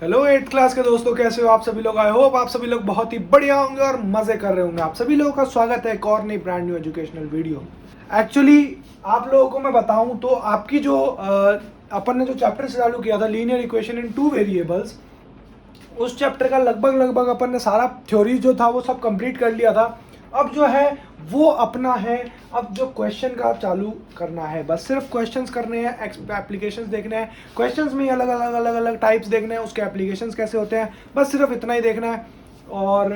Hello 8th class के दोस्तों, कैसे हो आप सभी लोग। आई होप आप सभी लोग बहुत ही बढ़िया होंगे और मजे कर रहे होंगे। आप सभी लोगों का स्वागत है एक और नई brand new educational video. Actually आप लोगों को मैं बताऊं तो आपकी जो अपन ने जो चैप्टर चालू किया था linear equation in two variables, उस चैप्टर का लगभग अपन ने सारा थ्योरी जो था वो सब कंप्लीट कर लिया था। अब जो है वो अपना है, अब जो क्वेश्चन का चालू करना है, बस सिर्फ क्वेश्चंस करने हैं, एप्लीकेशंस देखने हैं। क्वेश्चंस में अलग अलग टाइप्स देखने हैं, उसके एप्लीकेशंस कैसे होते हैं, बस सिर्फ इतना ही देखना है। और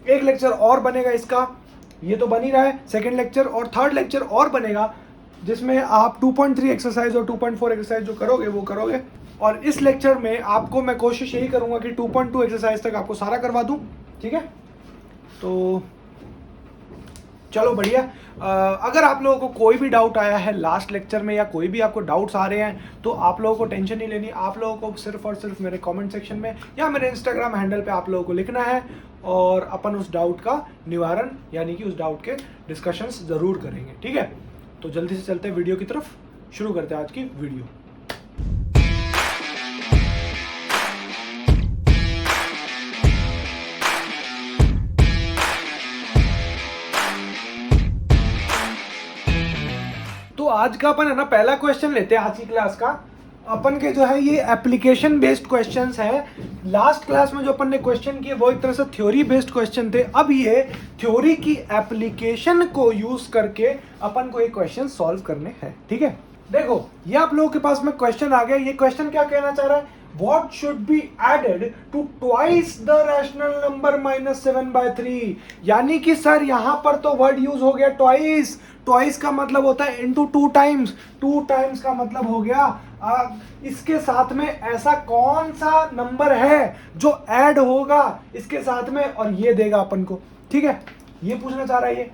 एक लेक्चर और बनेगा इसका, ये तो बन ही रहा है, सेकेंड लेक्चर और थर्ड लेक्चर और बनेगा जिसमें आप 2.3 एक्सरसाइज और 2.4 एक्सरसाइज जो करोगे वो करोगे। और इस लेक्चर में आपको मैं कोशिश यही करूंगा कि 2.2 एक्सरसाइज तक आपको सारा करवा दूं, ठीक है। तो चलो बढ़िया। अगर आप लोगों को कोई भी डाउट आया है लास्ट लेक्चर में या कोई भी आपको डाउट्स आ रहे हैं तो आप लोगों को टेंशन नहीं लेनी। आप लोगों को सिर्फ और सिर्फ मेरे कमेंट सेक्शन में या मेरे इंस्टाग्राम हैंडल पे आप लोगों को लिखना है और अपन उस डाउट का निवारण यानी कि उस डाउट के डिस्कशंस ज़रूर करेंगे, ठीक है। तो जल्दी से चलते हैं वीडियो की तरफ, शुरू करते हैं आज की वीडियो। तो आज का अपन है ना पहला क्वेश्चन लेते हैं आज की क्लास का। अपन के जो है ये एप्लीकेशन बेस्ड क्वेश्चंस हैं। लास्ट क्लास में जो अपन ने क्वेश्चन किए वो एक तरह से थ्योरी बेस्ड क्वेश्चन थे। अब ये थ्योरी की एप्लीकेशन को यूज करके अपन को ये क्वेश्चन सॉल्व करने हैं, ठीक है। देखो ये आप लोगों के पास में क्वेश्चन आ गया। ये क्वेश्चन क्या कहना चाह रहा है, what should be added to twice the rational number minus 7/3। यानी कि सर यहां पर तो वर्ड यूज हो गया ट्वाइस। ट्वाइस का मतलब होता है into two times, two times का मतलब हो गया इसके साथ में ऐसा कौन सा नंबर है जो ऐड होगा इसके साथ में और ये देगा अपन को, ठीक है। ये पूछना चाह रहा है ये।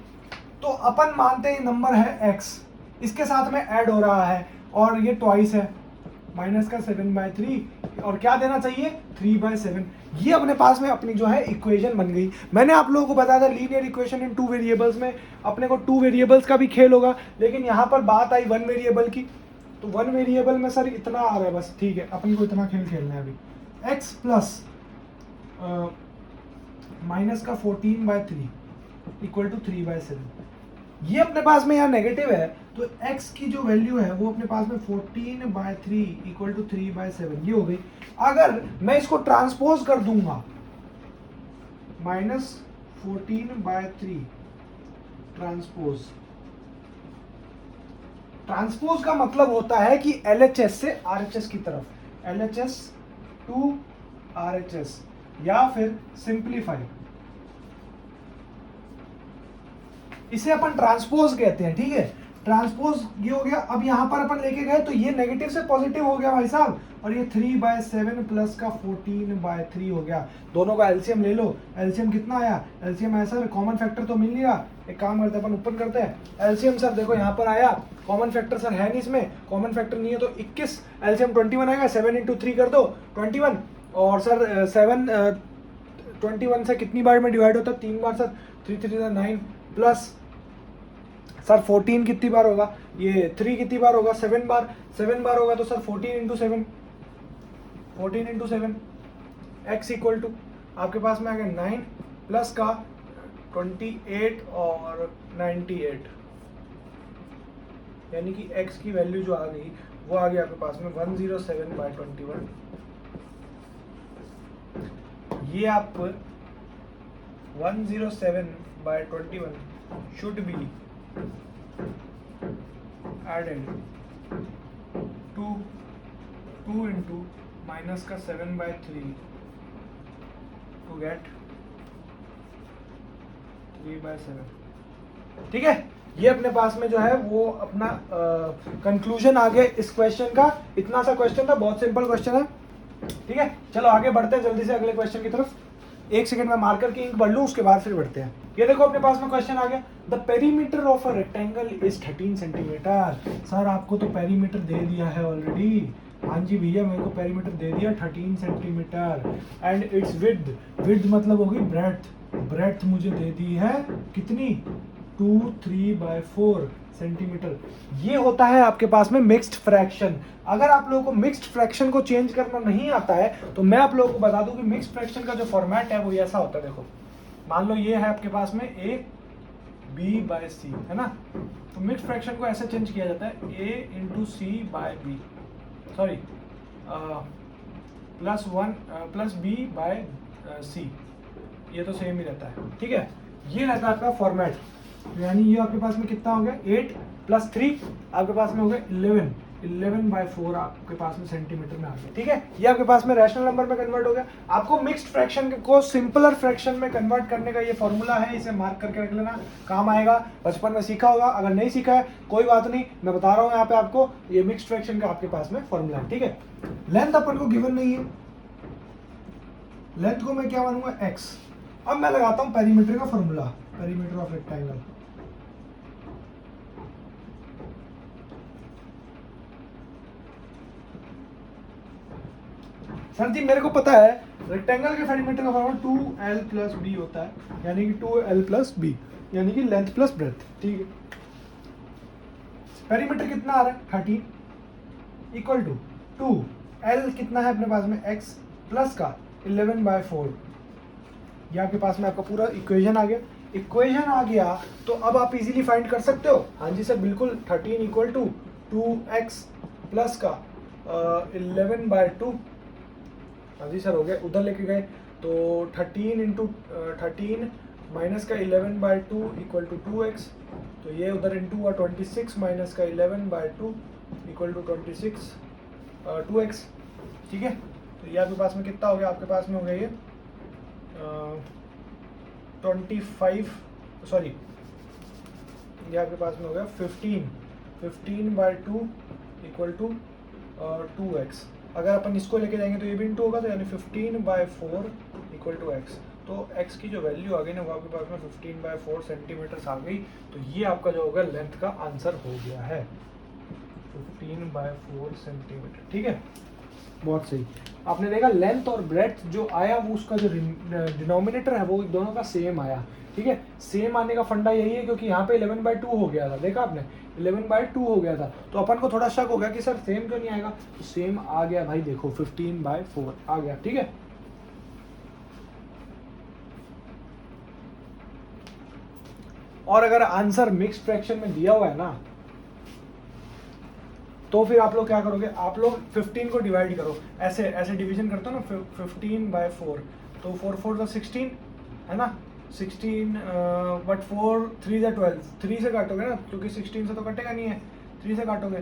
तो अपन मानते हैं नंबर है x, इसके साथ में ऐड हो रहा है और ये ट्वाइस है, माइनस का 7/3 और क्या देना चाहिए 3/7। ये अपने पास में अपनी जो है इक्वेशन बन गई। मैंने आप लोगों को बताया था linear equation in two variables में अपने को टू वेरिएबल्स का भी खेल होगा, लेकिन यहाँ पर बात आई वन वेरिएबल की। तो वन वेरिएबल में सर इतना आ रहा है बस, ठीक है, अपन को इतना खेल खेलना है अभी। x प्लस माइनस का 14/3 इक्वल टू 3/7। ये अपने पास में यहाँ नेगेटिव है तो x की जो वैल्यू है वो अपने पास में 14/3 इक्वल टू 3/7 ये हो गई। अगर मैं इसको ट्रांसपोज कर दूंगा माइनस 14/3 ट्रांसपोज, ट्रांसपोज का मतलब होता है कि LHS से RHS की तरफ, LHS टू RHS या फिर सिंप्लीफाई, इसे अपन ट्रांसपोज कहते हैं, ठीक है। ट्रांसपोज ये हो गया। अब यहाँ पर अपन लेके गए तो ये नेगेटिव से पॉजिटिव हो गया भाई साहब, और ये 3/7 प्लस का 14/3 हो गया। दोनों का एलसीएम ले लो। एलसीएम कितना आया, एलसीएम आया सर, कॉमन फैक्टर तो मिल नहीं रहा, एक काम करते हैं अपन ऊपर करते हैं। एलसीएम सर देखो यहाँ पर आया, कॉमन फैक्टर सर है नहीं इसमें, कॉमन फैक्टर नहीं है तो 21, एलसीएम 21 आएगा, 7 × 3 कर दो 21, और सर 7 21 से कितनी बार में डिवाइड होता है, 3 बार सर, 3 3 9 प्लस सर 14 कितनी बार होगा, ये 3 कितनी बार होगा, 7 बार, 7 बार होगा तो सर 14 × 7, 14 × 7 x इक्वल टू आपके पास में आ गया 9 प्लस का 28 और 98, यानी कि x की वैल्यू जो आ गई वो आ गया आपके पास में 107/21। ये आप 107/21 should be added to 2 into minus का 7/3 to get 3/7, ठीक है। ये अपने पास में जो है वो अपना कंक्लूजन आ गया इस क्वेश्चन का। इतना सा क्वेश्चन था, बहुत सिंपल क्वेश्चन है, ठीक है। चलो आगे बढ़ते हैं जल्दी से अगले क्वेश्चन की तरफ। एक सेकंड में मार्कर की इंक बढ़ लूं, उसके बाद फिर बढ़ते हैं। ये देखो अपने पास में क्वेश्चन आ गया, the perimeter of a rectangle is 13 centimetre. Sir आपको तो पेरीमीटर दे दिया है ऑलरेडी। हाँ जी भैया, मेरे को पेरीमीटर दे दिया 13 centimetre and it's width, width मतलब होगी ब्रेड्थ, ब्रेड्थ मुझे दे दी है कितनी 23/4 सेंटीमीटर। ये होता है आपके पास में मिक्स्ड फ्रैक्शन। अगर आप लोगों को मिक्स्ड फ्रैक्शन को चेंज करना नहीं आता है तो मैं आप लोगों को बता दूं कि मिक्स्ड फ्रैक्शन का जो फॉर्मेट है वो ऐसा होता है। देखो मान लो ये है आपके पास में a b/c है ना, तो मिक्स्ड फ्रैक्शन को ऐसे चेंज किया जाता है a × c/b, sorry plus b/c, ये तो सेम ही रहता है। ठीक है, ये रहता है आपका फॉर्मेट। यानी ये आपके पास में कितना हो गया 8 + 3 आपके पास में हो गया 11/4 आपके पास में सेंटीमीटर में आ गया। ठीक है, ये आपके पास में रैशनल नंबर में कन्वर्ट हो गया। आपको मिक्स्ड फ्रैक्शन को सिंपलर फ्रैक्शन में कन्वर्ट करने का ये फॉर्मूला है, इसे मार्क करके रख लेना, काम आएगा। बचपन में सीखा होगा, अगर नहीं सीखा है कोई बात नहीं, मैं बता रहा हूँ यहाँ पे आपको, ये मिक्स्ड फ्रैक्शन का आपके पास में फॉर्मूला है। ठीक है, लेंथ अपन को गिवन नहीं है, लेंथ को मैं क्या मानूंगा x। अब मैं लगाता हूं पेरीमीटर का formula, perimeter of rectangle. Sir ji मेरे को पता है रेक्टेंगल के पेरीमीटर का फॉर्मूला 2l + b होता है, यानी कि 2l + b यानी कि लेंथ प्लस ब्रेथ। ठीक है, पेरीमीटर कितना आ रहा है 13 इक्वल टू 2l कितना है अपने पास में x प्लस का 11/4। ये आपके पास में आपका पूरा इक्वेशन आ गया। इक्वेशन आ गया तो अब आप इजीली फाइंड कर सकते हो। हाँ जी सर बिल्कुल, 13 = 2x प्लस का 11/2। हाँ जी सर हो गया, उधर लेके गए तो 13 × 13 माइनस का 11/2 = 2x, तो ये उधर इंटू हुआ 26 माइनस का 11/2 = 26 2x। ठीक है, तो ये आपके पास में कितना हो गया, आपके पास में हो गया ये 25, सॉरी ये आपके पास में हो गया 15/2 = 2x। अगर अपन इसको लेके जाएंगे तो ये भी इंटू होगा, तो यानी 15/4 = x। तो x की जो वैल्यू आ गई ना वो आपके पास में 15/4 सेंटीमीटर आ गई। तो ये आपका जो होगा लेंथ का आंसर हो गया है 15/4 सेंटीमीटर। ठीक है, बहुत सही। आपने देखा लेंथ और ब्रेड्थ जो आया वो उसका जो डिनोमिनेटर है वो दोनों का सेम आया। ठीक है, सेम आने का फंडा यही है क्योंकि यहाँ पे 11/2 हो गया था, देखा आपने 11/2 हो गया था, तो अपन को थोड़ा शक हो गया कि सर सेम क्यों नहीं आएगा, तो सेम आ गया भाई, देखो 15/4 आ गया। ठीक है, और अगर आंसर मिक्स्ड फ्रैक्शन में दिया हुआ है ना तो फिर आप लोग क्या करोगे, आप लोग 15 को डिवाइड करो, ऐसे ऐसे डिवीजन करते हो ना 15/4, तो 4 4 16 है ना, 16 बट 4 3 12, 3 से काटोगे ना क्योंकि 16 से तो कटेगा नहीं है, 3 से काटोगे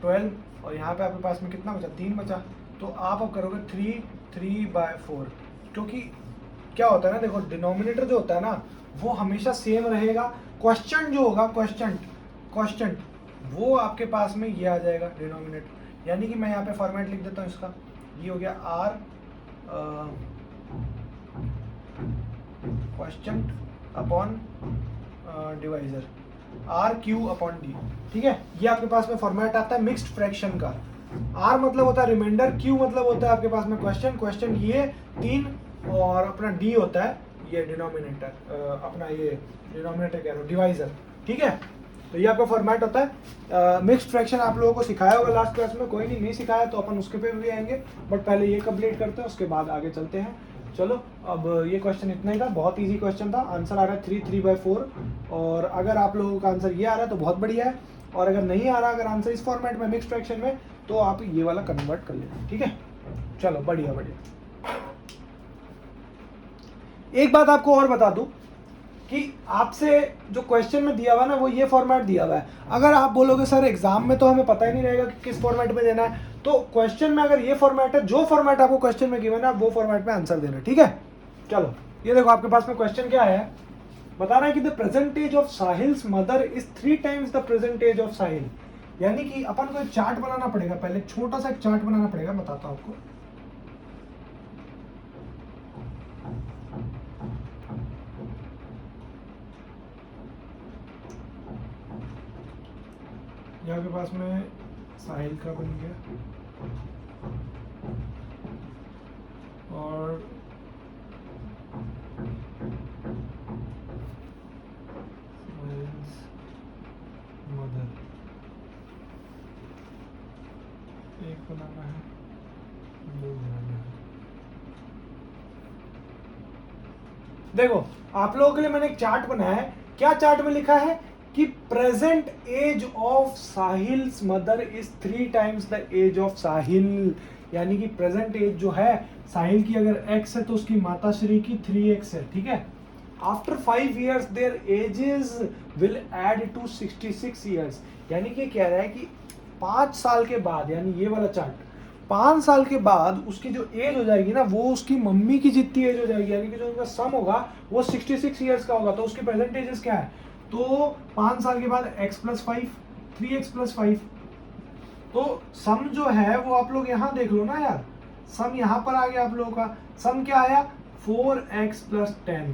12, और यहाँ पे आपके पास में कितना बचा 3 बचा, तो आप अब करोगे 3/4। क्योंकि क्या होता है ना, देखो डिनोमिनेटर जो होता है ना वो हमेशा सेम रहेगा, क्वेश्चन जो होगा क्वेश्चन वो आपके पास में ये आ जाएगा डिनोमिनेटर। यानी कि मैं यहाँ पे फॉर्मेट लिख देता हूँ इसका, ये हो गया r question upon divisor r/d। ठीक है, ये आपके पास में फॉर्मेट आता है मिक्स्ड फ्रैक्शन का। r मतलब होता है रिमाइंडर, q मतलब होता है आपके पास में क्वेश्चन ये 3, और अपना d होता है ये डिनोमिनेटर, अपना ये डिनोमिनेटर कह रहा हूँ डिवाइजर। ठीक है, तो ये आपका फॉर्मेट होता है। मिक्स्ड फ्रैक्शन आप लोगों को सिखाया होगा लास्ट क्लास में, कोई नहीं सिखाया तो अपन उसके पे भी आएंगे, बट पहले ये कंप्लीट करते हैं उसके बाद आगे चलते हैं। चलो अब ये क्वेश्चन इतना ही था, बहुत इजी क्वेश्चन था। आंसर आ रहा है 3/4, और अगर आप लोगों का आंसर ये आ रहा है तो बहुत बढ़िया है, और अगर नहीं आ रहा, अगर आंसर इस फॉर्मेट में मिक्स्ड फ्रैक्शन में, तो आप ये वाला कन्वर्ट कर लेना। ठीक है, चलो बढ़िया। एक बात आपको और बता दूं कि आपसे जो क्वेश्चन में दिया हुआ है ना वो ये फॉर्मेट दिया हुआ है। अगर आप बोलोगे सर एग्जाम में तो हमें पता ही नहीं रहेगा कि किस फॉर्मेट में देना है, तो क्वेश्चन में अगर ये फॉर्मेट है, जो फॉर्मेट आपको क्वेश्चन में गिवन है आप वो फॉर्मेट में आंसर देना। ठीक है, चलो ये देखो आपके पास में क्वेश्चन क्या है, बता रहा है कि the present age of Sahil's mother is 3 times the present age of Sahil. यानी कि अपन को एक चार्ट बनाना पड़ेगा, पहले छोटा सा एक चार्ट बनाना पड़ेगा, बताता हूँ आपको। यहाँ के पास में साहिल का बन गया, और देखो आप लोगों के लिए मैंने एक चार्ट बनाया है। क्या चार्ट में लिखा है कि present age of Sahil's mother is 3 times the age of Sahil, यानी कि प्रेजेंट एज जो है साहिल की अगर x है तो उसकी माताश्री की 3x है, ठीक है। After 5 years their ages will add to 66 years, यानी कि कह रहा है कि 5 साल के बाद, यानी ये वाला चार्ट 5 साल के बाद उसकी जो एज हो जाएगी ना वो उसकी मम्मी की जितनी एज हो जाएगी, यानी कि जो उनका सम होगा वो 66 ईयर्स का होगा। तो उसकी प्रेजेंट एजेस क्या है, तो 5 साल के बाद x + 5 3x + 5, तो सम जो है वो आप लोग यहाँ देख लो ना यार, सम यहाँ पर आ गया आप लोगों का। सम क्या आया 4x + 10।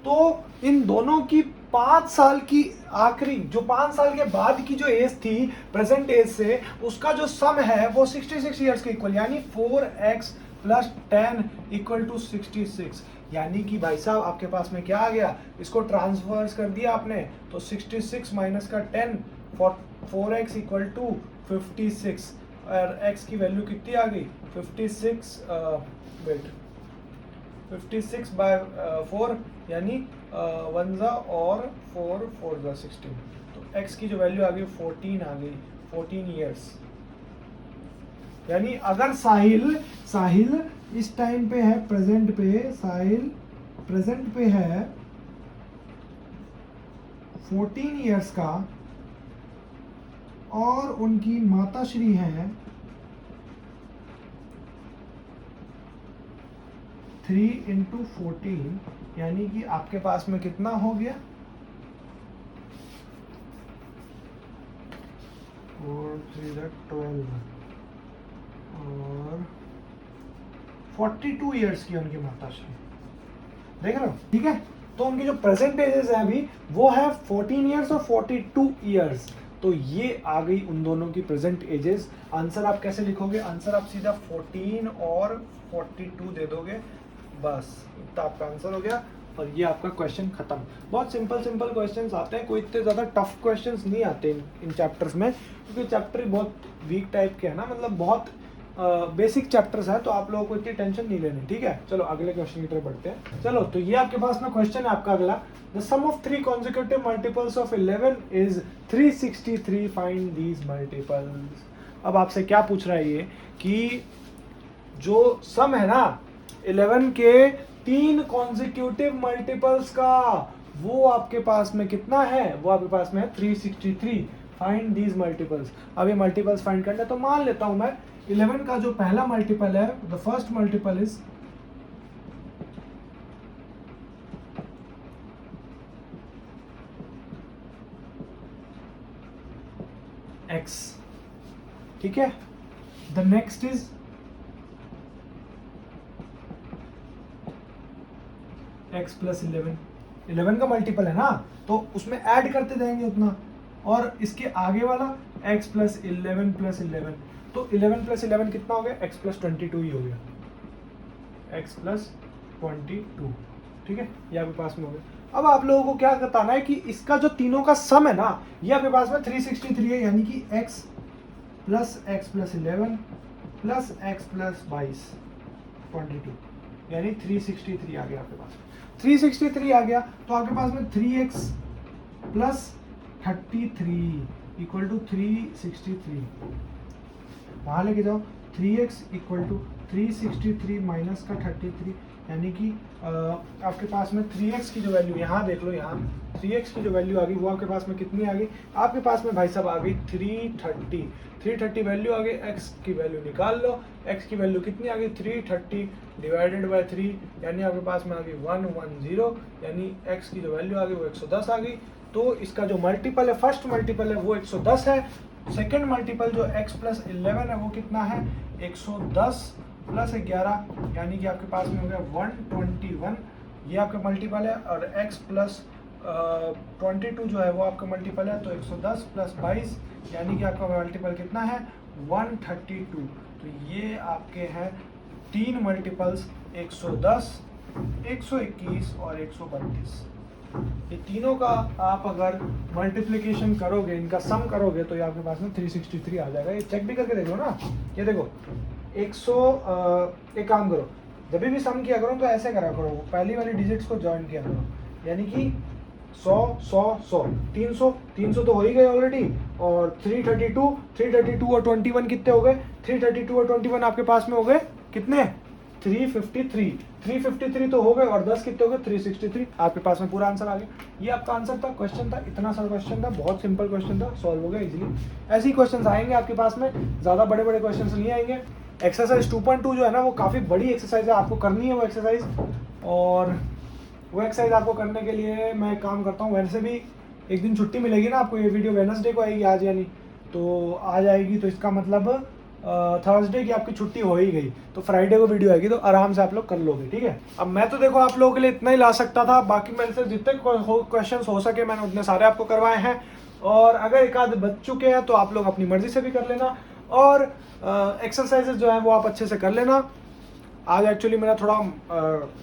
तो इन दोनों की 5 साल की आखिरी जो 5 साल के बाद की जो एज थी प्रेजेंट एज से, उसका जो सम है वो 66 ईयर्स के इक्वल, यानी 4x + 10 = 66। यानी कि भाई साहब आपके पास में क्या आ गया, इसको ट्रांसफर्स कर दिया आपने तो 66 माइनस का 10 4x = 56 और x की वैल्यू कितनी आ गई 56 56/4 यानी 1 जा और 4 4 जा 16, तो x की जो वैल्यू आ गई 14 आ गई, 14 ईयर्स। यानी अगर साहिल इस टाइम पे है प्रेजेंट पे, साहिल प्रेजेंट पे है 14 ईयर्स का और उनकी माताश्री है 3 × 14, यानी कि आपके पास में कितना हो गया 4 3 12 और 42 ईयर्स की उनकी माताश्री, देख रहे हो, ठीक है। तो उनकी जो प्रेजेंट एजेस है अभी वो है 14 ईयर्स और 42 ईयर्स। तो ये आ गई उन दोनों की प्रेजेंट एजेस। आंसर आप कैसे लिखोगे, आंसर आप सीधा 14 और 42 दे दोगे, बस इतना आपका आंसर हो गया और ये आपका क्वेश्चन खत्म। बहुत सिंपल क्वेश्चंस आते हैं, कोई इतने ज़्यादा टफ क्वेश्चंस नहीं आते इन चैप्टर्स में, क्योंकि चैप्टर बहुत वीक टाइप के है ना, मतलब बहुत बेसिक चैप्टर्स है, तो आप लोगों को इतनी टेंशन नहीं लेनी, ठीक है। चलो अगले क्वेश्चन की तरफ बढ़ते हैं। चलो तो ये आपके पास में क्वेश्चन है आपका अगला, the sum of 3 consecutive multiples of 11 is 363, find these multiples. अब आपसे क्या पूछ रहा है ये कि जो सम है ना 11 के 3 consecutive मल्टीपल्स का, वो आपके पास में कितना है, वो आपके पास में है 363, फाइंड दीज मल्टीपल्स। अब ये मल्टीपल्स फाइंड करना है, तो मान लेता हूं मैं 11 का जो पहला मल्टीपल है, the first multiple is x, ठीक है। द नेक्स्ट इज x + 11 का मल्टीपल है ना, तो उसमें ऐड करते जाएंगे उतना, और इसके आगे वाला x + 11 + 11, तो 11 + 11 कितना हो गया, x + 22 ही हो गया, x + 22, ठीक है, ये आपके पास में हो गया। अब आप लोगों को क्या बताना है कि इसका जो तीनों का सम है ना, ये आपके पास में 363 है, यानी कि x + x + 11 + x + 22 22, यानी 363 आ गया आपके पास। 363 आ गया तो आपके पास में 3x + 33 = 363, वहाँ लेके जाओ, 3x = 363 माइनस का 33, यानी कि आपके पास में 3x की जो वैल्यू यहाँ देख लो, यहाँ 3x की जो वैल्यू आ गई वो आपके पास में कितनी आ गई, आपके पास में भाई साहब आ गई 330 वैल्यू आ गई। x की वैल्यू निकाल लो, x की वैल्यू कितनी आ गई 330 / 3, यानी आपके पास में आ गई 110, यानी x की जो वैल्यू आ गई वो 110 आ गई। तो इसका जो मल्टीपल है, फर्स्ट मल्टीपल है वो 110 है, सेकेंड मल्टीपल जो x + 11 है वो कितना है 110 + 11, यानी कि आपके पास में हो गया 121, ये आपका मल्टीपल है। और x + 22 जो है वो आपका मल्टीपल है, तो 110 + 22, यानी कि आपका मल्टीपल कितना है 132। तो ये आपके हैं 3 मल्टीपल्स, 110, 121 और 132। ये तीनों का आप अगर मल्टीप्लिकेशन करोगे, इनका सम करोगे, तो ये आपके पास में 363 आ जाएगा। ये चेक भी करके देखो ना, ये देखो एक काम करो, जब भी सम किया करो तो ऐसे करा करो, पहली वाली डिजिट्स को ज्वाइन किया करो, यानी कि 100 100 100 300 300 तो हो ही गए ऑलरेडी, और 332 और 21 कितने हो गए, 332 और 21 आपके पास में हो गए कितने, 353 तो हो गए, और 10 कितने हो गए, 363। आपके पास में पूरा आंसर आ गया। ये आपका आंसर था, क्वेश्चन था, इतना सारा क्वेश्चन था, बहुत सिंपल क्वेश्चन था, सॉल्व हो गया इजीली। ऐसे ही क्वेश्चन आएंगे आपके पास में, ज़्यादा बड़े बड़े क्वेश्चन नहीं आएंगे। एक्सरसाइज 2.2 जो है ना वो काफ़ी बड़ी एक्सरसाइज है, आपको करनी है वो एक्सरसाइज, और वो एक्सरसाइज आपको करने के लिए मैं एक काम करता हूँ, वैसे भी एक दिन छुट्टी मिलेगी ना आपको, ये वीडियो वेडनेसडे को आएगी आज, यानी तो आज आएगी, तो इसका मतलब थर्सडे की आपकी छुट्टी हो ही गई, तो फ्राइडे को वीडियो आएगी, तो आराम से आप लोग कर लोगे, ठीक है। अब मैं तो देखो आप लोगों के लिए इतना ही ला सकता था, बाकी मेरे से जितने क्वेश्चन हो सके मैंने उतने सारे आपको करवाए हैं, और अगर एक आध बच चुके हैं तो आप लोग अपनी मर्जी से भी कर लेना, और एक्सरसाइजेज जो है वो आप अच्छे से कर लेना। आज एक्चुअली मेरा थोड़ा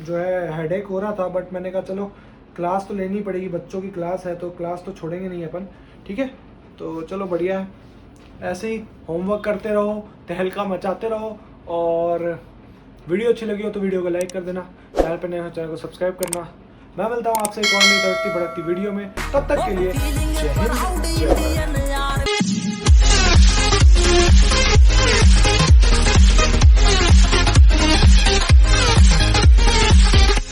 जो है हेडेक हो रहा था, बट मैंने कहा चलो क्लास तो लेनी पड़ेगी, बच्चों की क्लास है तो क्लास तो छोड़ेंगे नहीं अपन, ठीक है। तो चलो बढ़िया है, ऐसे ही होमवर्क करते रहो, तहलका मचाते रहो, और वीडियो अच्छी लगी हो तो वीडियो को लाइक कर देना, चैनल पर नए हो चैनल को सब्सक्राइब करना। मैं मिलता हूँ आपसे एक और नई तड़कती भड़कती वीडियो में, तब तक के लिए जय हिंद जय भारत।